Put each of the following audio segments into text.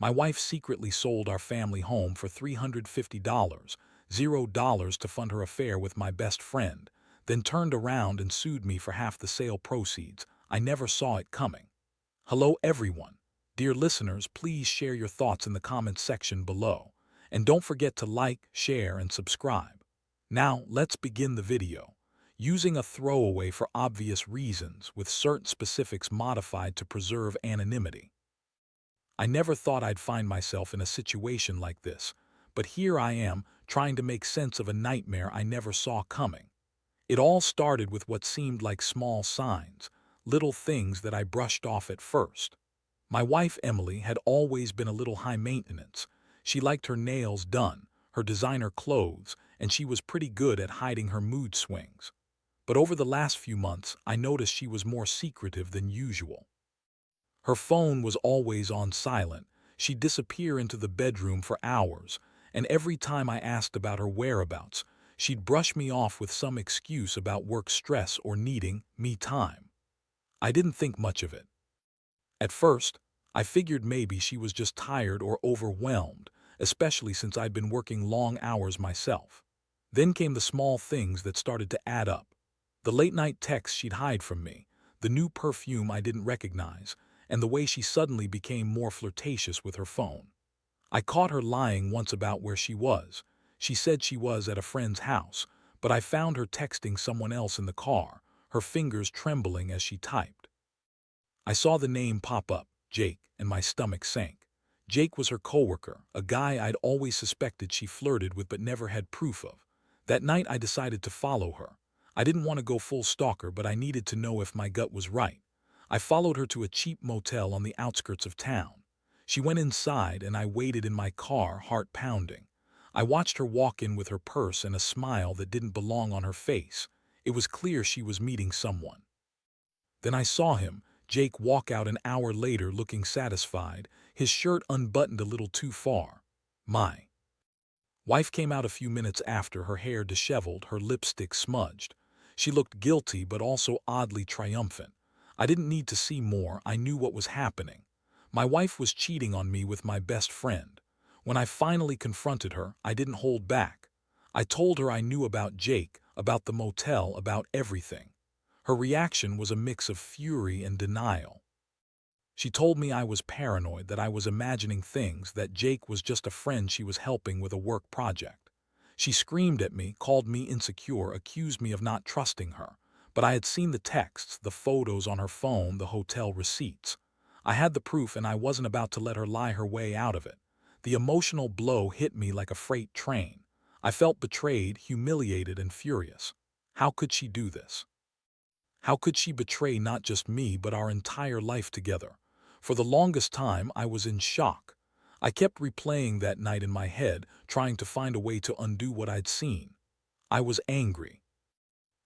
My wife secretly sold our family home for $350, $0 to fund her affair with my best friend, then turned around and sued me for half the sale proceeds. I never saw it coming. Hello everyone. Dear listeners, please share your thoughts in the comments section below. And don't forget to like, share, and subscribe. Now, let's begin the video. Using a throwaway for obvious reasons, with certain specifics modified to preserve anonymity. I never thought I'd find myself in a situation like this, but here I am, trying to make sense of a nightmare I never saw coming. It all started with what seemed like small signs, little things that I brushed off at first. My wife, Emily, had always been a little high maintenance. She liked her nails done, her designer clothes, and she was pretty good at hiding her mood swings. But over the last few months, I noticed she was more secretive than usual. Her phone was always on silent. She'd disappear into the bedroom for hours, and every time I asked about her whereabouts, she'd brush me off with some excuse about work stress or needing me time. I didn't think much of it. At first, I figured maybe she was just tired or overwhelmed, especially since I'd been working long hours myself. Then came the small things that started to add up. The late-night texts she'd hide from me, the new perfume I didn't recognize, and the way she suddenly became more flirtatious with her phone. I caught her lying once about where she was. She said she was at a friend's house, but I found her texting someone else in the car, her fingers trembling as she typed. I saw the name pop up, Jake, and my stomach sank. Jake was her coworker, a guy I'd always suspected she flirted with but never had proof of. That night I decided to follow her. I didn't want to go full stalker, but I needed to know if my gut was right. I followed her to a cheap motel on the outskirts of town. She went inside and I waited in my car, heart pounding. I watched her walk in with her purse and a smile that didn't belong on her face. It was clear she was meeting someone. Then I saw him, Jake, walk out an hour later looking satisfied, his shirt unbuttoned a little too far. My wife came out a few minutes after, her hair disheveled, her lipstick smudged. She looked guilty but also oddly triumphant. I didn't need to see more, I knew what was happening. My wife was cheating on me with my best friend. When I finally confronted her, I didn't hold back. I told her I knew about Jake, about the motel, about everything. Her reaction was a mix of fury and denial. She told me I was paranoid, that I was imagining things, that Jake was just a friend she was helping with a work project. She screamed at me, called me insecure, accused me of not trusting her. But I had seen the texts, the photos on her phone, the hotel receipts. I had the proof and I wasn't about to let her lie her way out of it. The emotional blow hit me like a freight train. I felt betrayed, humiliated, and furious. How could she do this? How could she betray not just me but our entire life together? For the longest time I was in shock. I kept replaying that night in my head, trying to find a way to undo what I'd seen. I was angry.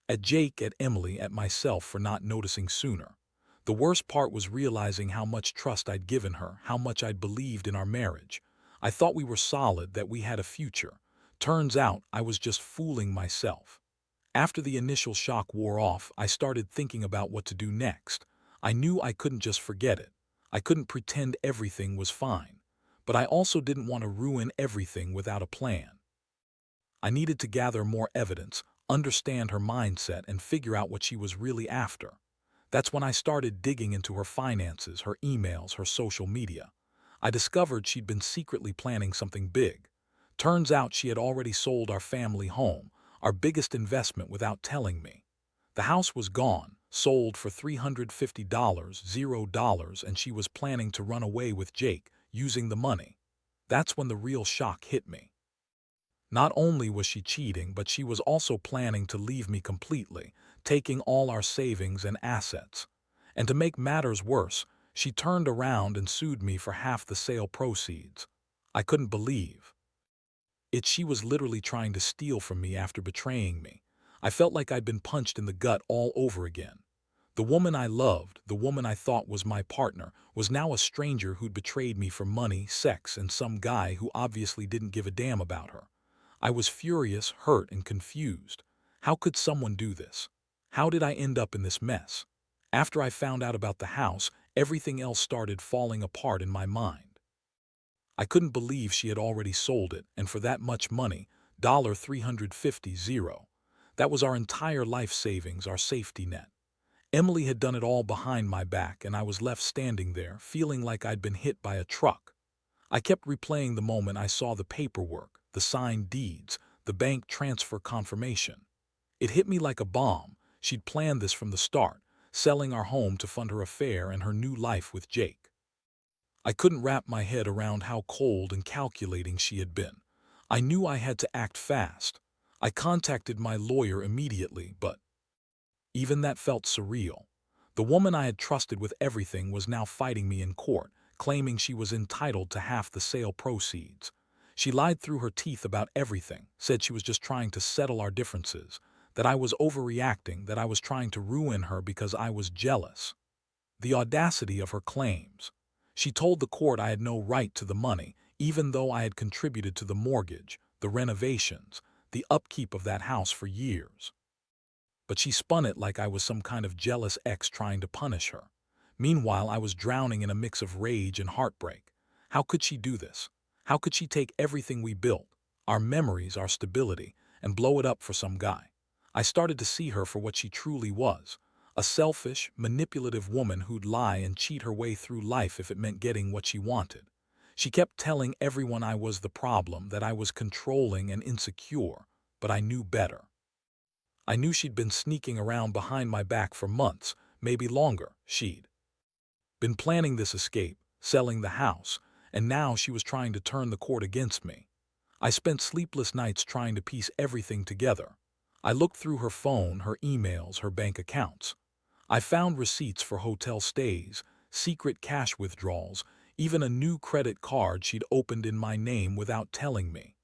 At Jake, at Emily, at myself for not noticing sooner. The worst part was realizing how much trust I'd given her, how much I'd believed in our marriage. I thought we were solid, that we had a future. Turns out I was just fooling myself. After the initial shock wore off, I started thinking about what to do next. I knew I couldn't just forget it. I couldn't pretend everything was fine. But I also didn't want to ruin everything without a plan. I needed to gather more evidence, understand her mindset, and figure out what she was really after. That's when I started digging into her finances, her emails, her social media. I discovered she'd been secretly planning something big. Turns out she had already sold our family home, our biggest investment, without telling me. The house was gone, sold for $350, $0, and she was planning to run away with Jake, using the money. That's when the real shock hit me. Not only was she cheating, but she was also planning to leave me completely, taking all our savings and assets. And to make matters worse, she turned around and sued me for half the sale proceeds. I couldn't believe it. She was literally trying to steal from me after betraying me. I felt like I'd been punched in the gut all over again. The woman I loved, the woman I thought was my partner, was now a stranger who'd betrayed me for money, sex, and some guy who obviously didn't give a damn about her. I was furious, hurt, and confused. How could someone do this? How did I end up in this mess? After I found out about the house, everything else started falling apart in my mind. I couldn't believe she had already sold it, and for that much money, $350. That was our entire life savings, our safety net. Emily had done it all behind my back, and I was left standing there, feeling like I'd been hit by a truck. I kept replaying the moment I saw the paperwork, the signed deeds, the bank transfer confirmation. It hit me like a bomb. She'd planned this from the start, selling our home to fund her affair and her new life with Jake. I couldn't wrap my head around how cold and calculating she had been. I knew I had to act fast. I contacted my lawyer immediately, but even that felt surreal. The woman I had trusted with everything was now fighting me in court, claiming she was entitled to half the sale proceeds. She lied through her teeth about everything, said she was just trying to settle our differences, that I was overreacting, that I was trying to ruin her because I was jealous. The audacity of her claims. She told the court I had no right to the money, even though I had contributed to the mortgage, the renovations, the upkeep of that house for years. But she spun it like I was some kind of jealous ex trying to punish her. Meanwhile, I was drowning in a mix of rage and heartbreak. How could she do this? How could she take everything we built, our memories, our stability, and blow it up for some guy? I started to see her for what she truly was, a selfish, manipulative woman who'd lie and cheat her way through life if it meant getting what she wanted. She kept telling everyone I was the problem, that I was controlling and insecure, but I knew better. I knew she'd been sneaking around behind my back for months, maybe longer. She'd been planning this escape, selling the house, and now she was trying to turn the court against me. I spent sleepless nights trying to piece everything together. I looked through her phone, her emails, her bank accounts. I found receipts for hotel stays, secret cash withdrawals, even a new credit card she'd opened in my name without telling me.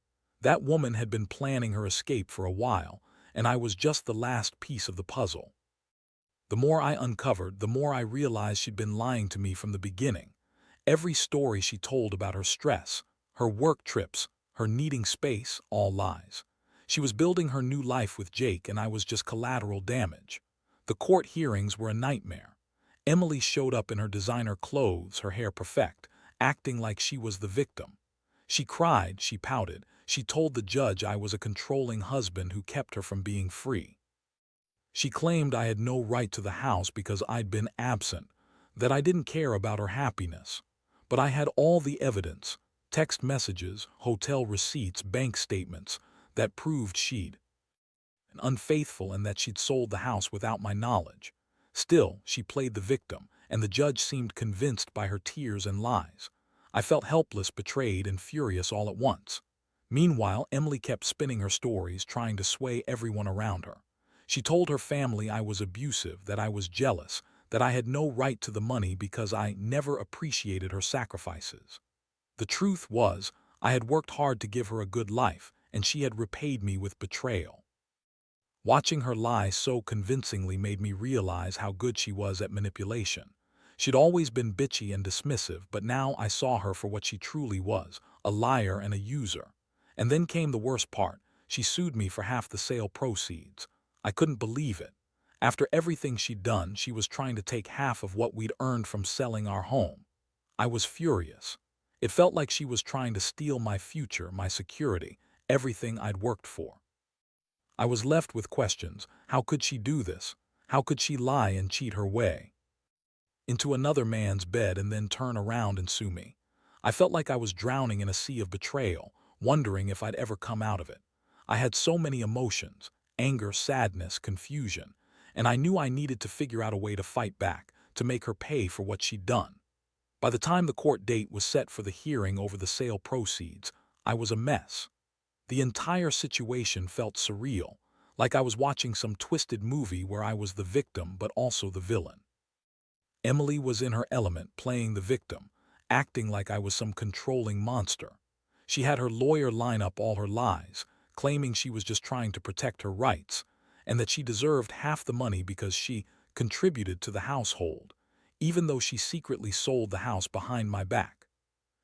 That woman had been planning her escape for a while, and I was just the last piece of the puzzle. The more I uncovered, the more I realized she'd been lying to me from the beginning. Every story she told about her stress, her work trips, her needing space, all lies. She was building her new life with Jake, and I was just collateral damage. The court hearings were a nightmare. Emily showed up in her designer clothes, her hair perfect, acting like she was the victim. She cried, she pouted, she told the judge I was a controlling husband who kept her from being free. She claimed I had no right to the house because I'd been absent, that I didn't care about her happiness. But I had all the evidence, text messages, hotel receipts, bank statements, that proved she'd been unfaithful and that she'd sold the house without my knowledge. Still, she played the victim, and the judge seemed convinced by her tears and lies. I felt helpless, betrayed, and furious all at once. Meanwhile, Emily kept spinning her stories, trying to sway everyone around her. She told her family I was abusive, that I was jealous, that I had no right to the money because I never appreciated her sacrifices. The truth was, I had worked hard to give her a good life, and she had repaid me with betrayal. Watching her lie so convincingly made me realize how good she was at manipulation. She'd always been bitchy and dismissive, but now I saw her for what she truly was, a liar and a user. And then came the worst part. She sued me for half the sale proceeds. I couldn't believe it. After everything she'd done, she was trying to take half of what we'd earned from selling our home. I was furious. It felt like she was trying to steal my future, my security, everything I'd worked for. I was left with questions. How could she do this? How could she lie and cheat her way into another man's bed and then turn around and sue me? I felt like I was drowning in a sea of betrayal, wondering if I'd ever come out of it. I had so many emotions, anger, sadness, confusion, and I knew I needed to figure out a way to fight back, to make her pay for what she'd done. By the time the court date was set for the hearing over the sale proceeds, I was a mess. The entire situation felt surreal, like I was watching some twisted movie where I was the victim but also the villain. Emily was in her element, playing the victim, acting like I was some controlling monster. She had her lawyer line up all her lies, claiming she was just trying to protect her rights, and that she deserved half the money because she contributed to the household, even though she secretly sold the house behind my back.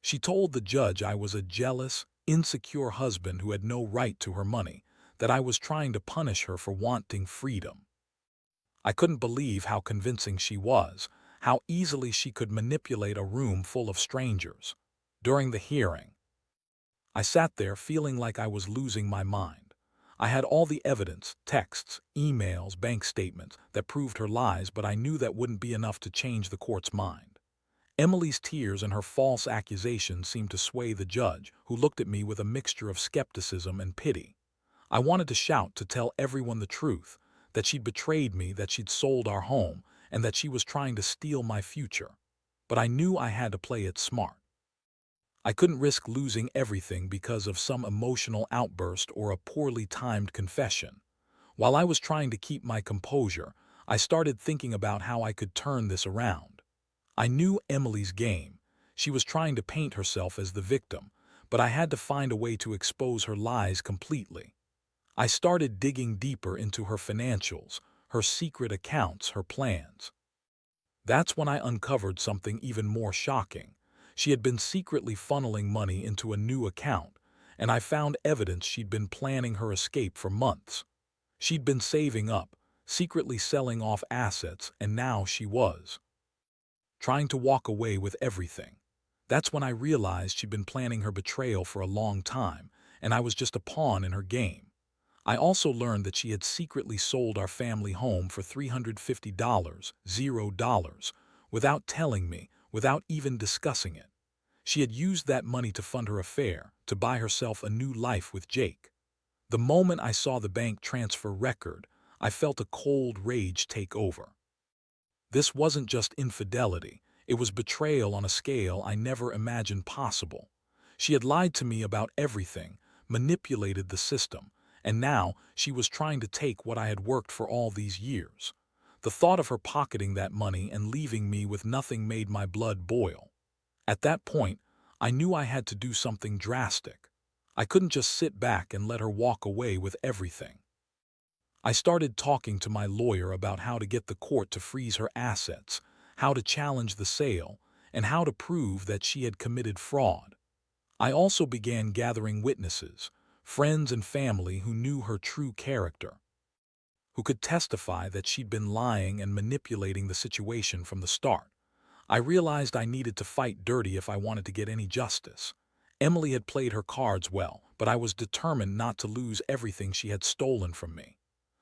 She told the judge I was a jealous, insecure husband who had no right to her money, that I was trying to punish her for wanting freedom. I couldn't believe how convincing she was, how easily she could manipulate a room full of strangers. During the hearing, I sat there feeling like I was losing my mind. I had all the evidence, texts, emails, bank statements that proved her lies, but I knew that wouldn't be enough to change the court's mind. Emily's tears and her false accusations seemed to sway the judge, who looked at me with a mixture of skepticism and pity. I wanted to shout, to tell everyone the truth, that she'd betrayed me, that she'd sold our home, and that she was trying to steal my future. But I knew I had to play it smart. I couldn't risk losing everything because of some emotional outburst or a poorly timed confession. While I was trying to keep my composure, I started thinking about how I could turn this around. I knew Emily's game. She was trying to paint herself as the victim, but I had to find a way to expose her lies completely. I started digging deeper into her financials, her secret accounts, her plans. That's when I uncovered something even more shocking. She had been secretly funneling money into a new account, and I found evidence she'd been planning her escape for months. She'd been saving up, secretly selling off assets, and now she was trying to walk away with everything. That's when I realized she'd been planning her betrayal for a long time, and I was just a pawn in her game. I also learned that she had secretly sold our family home for $350, $0, without telling me, without even discussing it. She had used that money to fund her affair, to buy herself a new life with Jake. The moment I saw the bank transfer record, I felt a cold rage take over. This wasn't just infidelity, it was betrayal on a scale I never imagined possible. She had lied to me about everything, manipulated the system, and now she was trying to take what I had worked for all these years. The thought of her pocketing that money and leaving me with nothing made my blood boil. At that point, I knew I had to do something drastic. I couldn't just sit back and let her walk away with everything. I started talking to my lawyer about how to get the court to freeze her assets, how to challenge the sale, and how to prove that she had committed fraud. I also began gathering witnesses, friends and family who knew her true character, who could testify that she'd been lying and manipulating the situation from the start. I realized I needed to fight dirty if I wanted to get any justice. Emily had played her cards well, but I was determined not to lose everything she had stolen from me.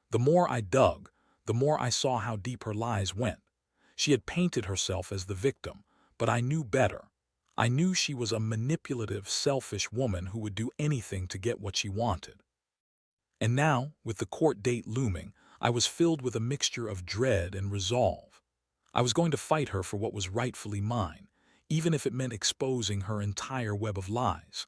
The more I dug, the more I saw how deep her lies went. She had painted herself as the victim, but I knew better. I knew she was a manipulative, selfish woman who would do anything to get what she wanted. And now, with the court date looming, I was filled with a mixture of dread and resolve. I was going to fight her for what was rightfully mine, even if it meant exposing her entire web of lies.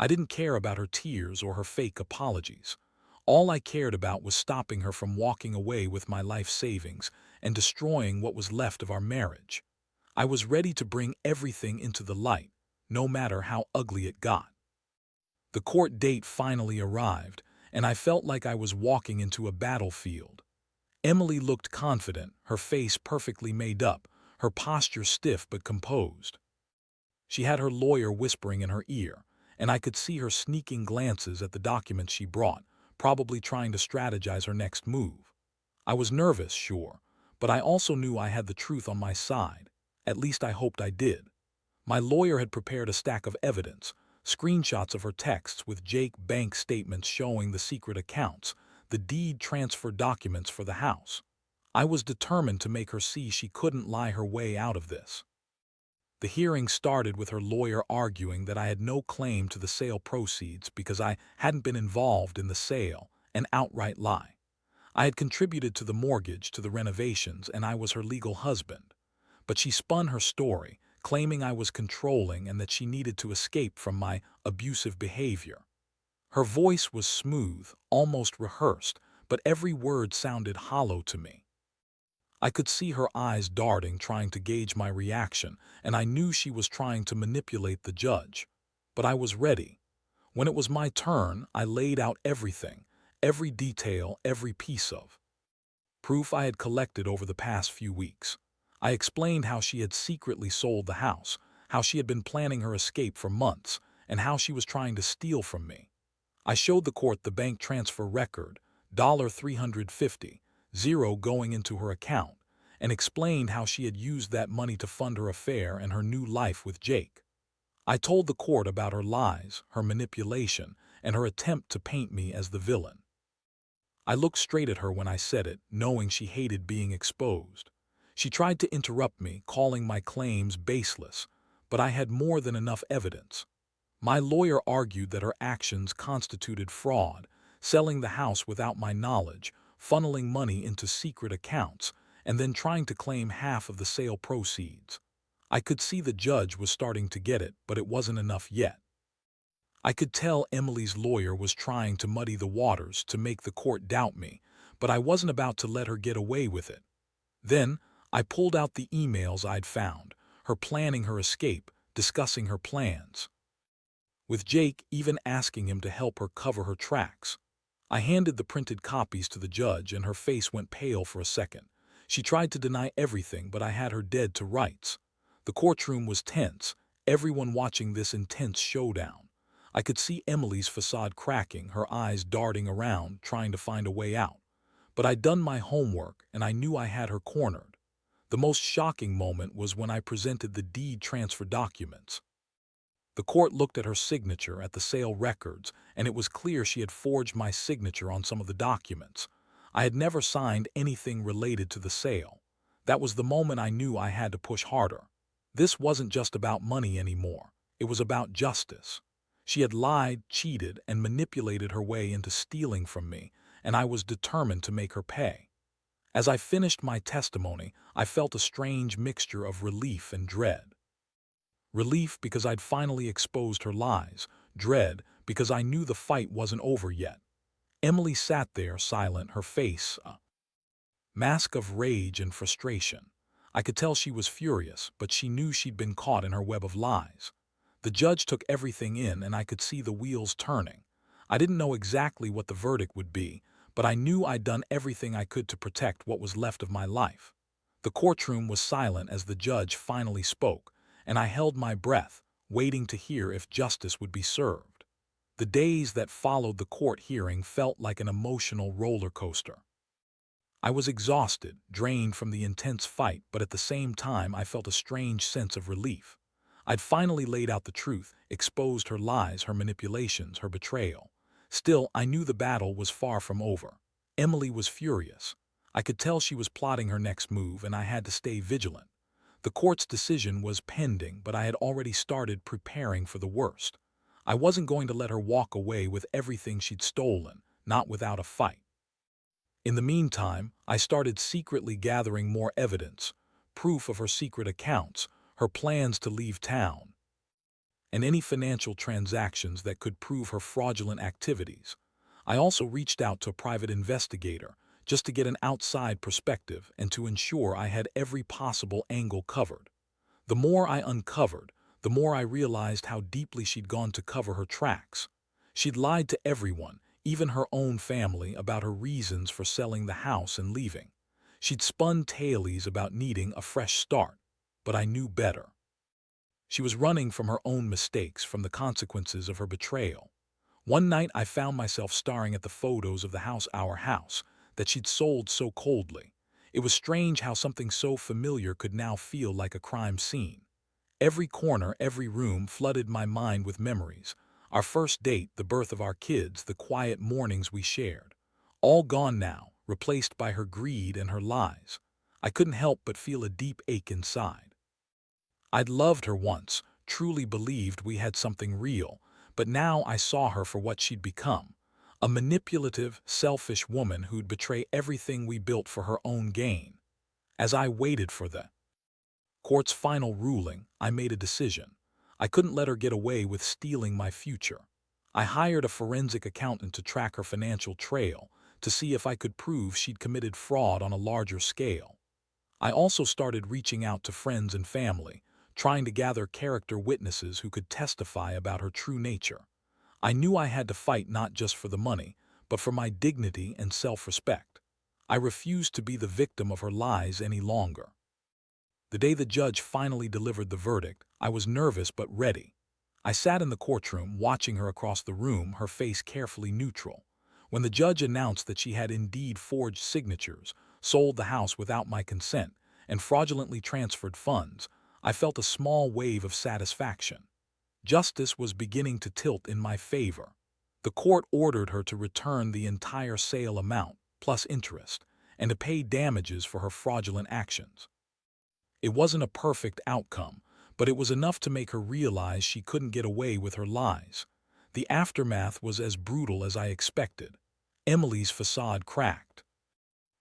I didn't care about her tears or her fake apologies. All I cared about was stopping her from walking away with my life savings and destroying what was left of our marriage. I was ready to bring everything into the light, no matter how ugly it got. The court date finally arrived, and I felt like I was walking into a battlefield. Emily looked confident, her face perfectly made up, her posture stiff but composed. She had her lawyer whispering in her ear, and I could see her sneaking glances at the documents she brought, probably trying to strategize her next move. I was nervous, sure, but I also knew I had the truth on my side. At least I hoped I did. My lawyer had prepared a stack of evidence, screenshots of her texts with Jake bank statements showing the secret accounts, the deed transfer documents for the house. I was determined to make her see she couldn't lie her way out of this. The hearing started with her lawyer arguing that I had no claim to the sale proceeds because I hadn't been involved in the sale, an outright lie. I had contributed to the mortgage, to the renovations, and I was her legal husband. But she spun her story, claiming I was controlling and that she needed to escape from my abusive behavior. Her voice was smooth, almost rehearsed, but every word sounded hollow to me. I could see her eyes darting, trying to gauge my reaction, and I knew she was trying to manipulate the judge. But I was ready. When it was my turn, I laid out everything, every detail, every piece of proof I had collected over the past few weeks. I explained how she had secretly sold the house, how she had been planning her escape for months, and how she was trying to steal from me. I showed the court the bank transfer record, $350, zero going into her account, and explained how she had used that money to fund her affair and her new life with Jake. I told the court about her lies, her manipulation, and her attempt to paint me as the villain. I looked straight at her when I said it, knowing she hated being exposed. She tried to interrupt me, calling my claims baseless, but I had more than enough evidence. My lawyer argued that her actions constituted fraud, selling the house without my knowledge, funneling money into secret accounts, and then trying to claim half of the sale proceeds. I could see the judge was starting to get it, but it wasn't enough yet. I could tell Emily's lawyer was trying to muddy the waters to make the court doubt me, but I wasn't about to let her get away with it. Then, I pulled out the emails I'd found, her planning her escape, discussing her plans, with Jake even asking him to help her cover her tracks. I handed the printed copies to the judge and her face went pale for a second. She tried to deny everything, but I had her dead to rights. The courtroom was tense, everyone watching this intense showdown. I could see Emily's facade cracking, her eyes darting around, trying to find a way out. But I'd done my homework and I knew I had her cornered. The most shocking moment was when I presented the deed transfer documents. The court looked at her signature at the sale records, and it was clear she had forged my signature on some of the documents. I had never signed anything related to the sale. That was the moment I knew I had to push harder. This wasn't just about money anymore. It was about justice. She had lied, cheated, and manipulated her way into stealing from me, and I was determined to make her pay. As I finished my testimony, I felt a strange mixture of relief and dread. Relief because I'd finally exposed her lies, dread because I knew the fight wasn't over yet. Emily sat there silent, her face a mask of rage and frustration. I could tell she was furious, but she knew she'd been caught in her web of lies. The judge took everything in and I could see the wheels turning. I didn't know exactly what the verdict would be, but I knew I'd done everything I could to protect what was left of my life. The courtroom was silent as the judge finally spoke, and I held my breath, waiting to hear if justice would be served. The days that followed the court hearing felt like an emotional roller coaster. I was exhausted, drained from the intense fight, but at the same time I felt a strange sense of relief. I'd finally laid out the truth, exposed her lies, her manipulations, her betrayal. Still, I knew the battle was far from over. Emily was furious. I could tell she was plotting her next move, and I had to stay vigilant. The court's decision was pending, but I had already started preparing for the worst. I wasn't going to let her walk away with everything she'd stolen, not without a fight. In the meantime, I started secretly gathering more evidence, proof of her secret accounts, her plans to leave town, and any financial transactions that could prove her fraudulent activities. I also reached out to a private investigator, just to get an outside perspective and to ensure I had every possible angle covered. The more I uncovered, the more I realized how deeply she'd gone to cover her tracks. She'd lied to everyone, even her own family, about her reasons for selling the house and leaving. She'd spun tales about needing a fresh start, but I knew better. She was running from her own mistakes, from the consequences of her betrayal. One night I found myself staring at the photos of the house, our house, that she'd sold so coldly. It was strange how something so familiar could now feel like a crime scene. Every corner, every room flooded my mind with memories. Our first date, the birth of our kids, the quiet mornings we shared. All gone now, replaced by her greed and her lies. I couldn't help but feel a deep ache inside. I'd loved her once, truly believed we had something real, but now I saw her for what she'd become. A manipulative, selfish woman who'd betray everything we built for her own gain. As I waited for the court's final ruling, I made a decision. I couldn't let her get away with stealing my future. I hired a forensic accountant to track her financial trail, to see if I could prove she'd committed fraud on a larger scale. I also started reaching out to friends and family, trying to gather character witnesses who could testify about her true nature. I knew I had to fight not just for the money, but for my dignity and self-respect. I refused to be the victim of her lies any longer. The day the judge finally delivered the verdict, I was nervous but ready. I sat in the courtroom, watching her across the room, her face carefully neutral. When the judge announced that she had indeed forged signatures, sold the house without my consent, and fraudulently transferred funds, I felt a small wave of satisfaction. Justice was beginning to tilt in my favor. The court ordered her to return the entire sale amount, plus interest, and to pay damages for her fraudulent actions. It wasn't a perfect outcome, but it was enough to make her realize she couldn't get away with her lies. The aftermath was as brutal as I expected. Emily's facade cracked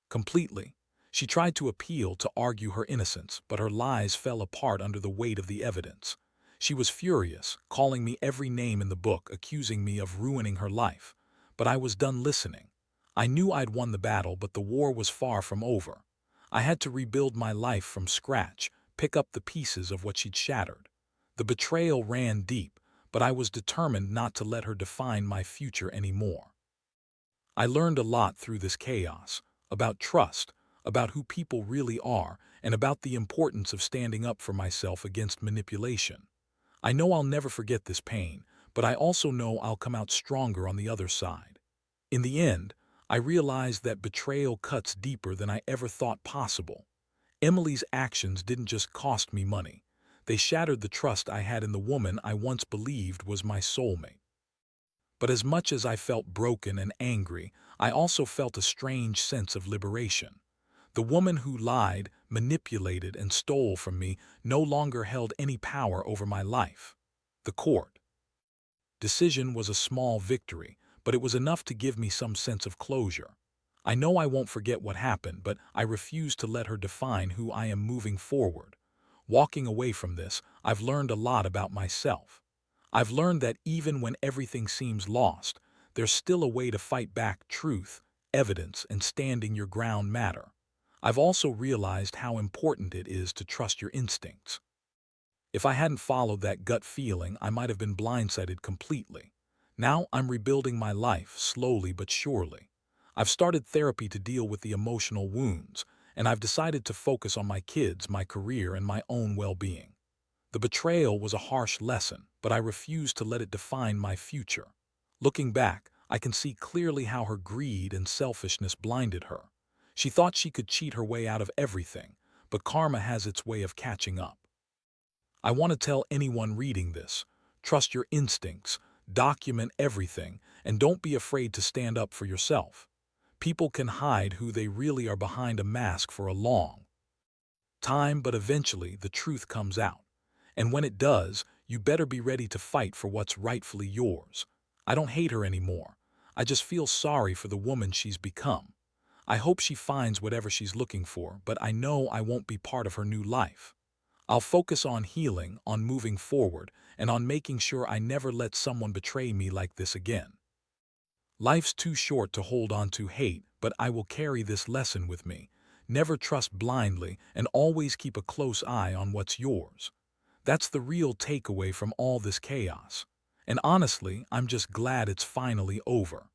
completely. She tried to appeal to argue her innocence, but her lies fell apart under the weight of the evidence. She was furious, calling me every name in the book, accusing me of ruining her life. But I was done listening. I knew I'd won the battle, but the war was far from over. I had to rebuild my life from scratch, pick up the pieces of what she'd shattered. The betrayal ran deep, but I was determined not to let her define my future anymore. I learned a lot through this chaos, about trust, about who people really are, and about the importance of standing up for myself against manipulation. I know I'll never forget this pain, but I also know I'll come out stronger on the other side. In the end, I realized that betrayal cuts deeper than I ever thought possible. Emily's actions didn't just cost me money. They shattered the trust I had in the woman I once believed was my soulmate. But as much as I felt broken and angry, I also felt a strange sense of liberation. The woman who lied, manipulated, and stole from me no longer held any power over my life. The court decision was a small victory, but it was enough to give me some sense of closure. I know I won't forget what happened, but I refuse to let her define who I am moving forward. Walking away from this, I've learned a lot about myself. I've learned that even when everything seems lost, there's still a way to fight back. Truth, evidence, and standing your ground matter. I've also realized how important it is to trust your instincts. If I hadn't followed that gut feeling, I might have been blindsided completely. Now I'm rebuilding my life, slowly but surely. I've started therapy to deal with the emotional wounds, and I've decided to focus on my kids, my career, and my own well-being. The betrayal was a harsh lesson, but I refuse to let it define my future. Looking back, I can see clearly how her greed and selfishness blinded her. She thought she could cheat her way out of everything, but karma has its way of catching up. I want to tell anyone reading this, trust your instincts, document everything, and don't be afraid to stand up for yourself. People can hide who they really are behind a mask for a long time, but eventually the truth comes out. And when it does, you better be ready to fight for what's rightfully yours. I don't hate her anymore. I just feel sorry for the woman she's become. I hope she finds whatever she's looking for, but I know I won't be part of her new life. I'll focus on healing, on moving forward, and on making sure I never let someone betray me like this again. Life's too short to hold on to hate, but I will carry this lesson with me. Never trust blindly and always keep a close eye on what's yours. That's the real takeaway from all this chaos. And honestly, I'm just glad it's finally over.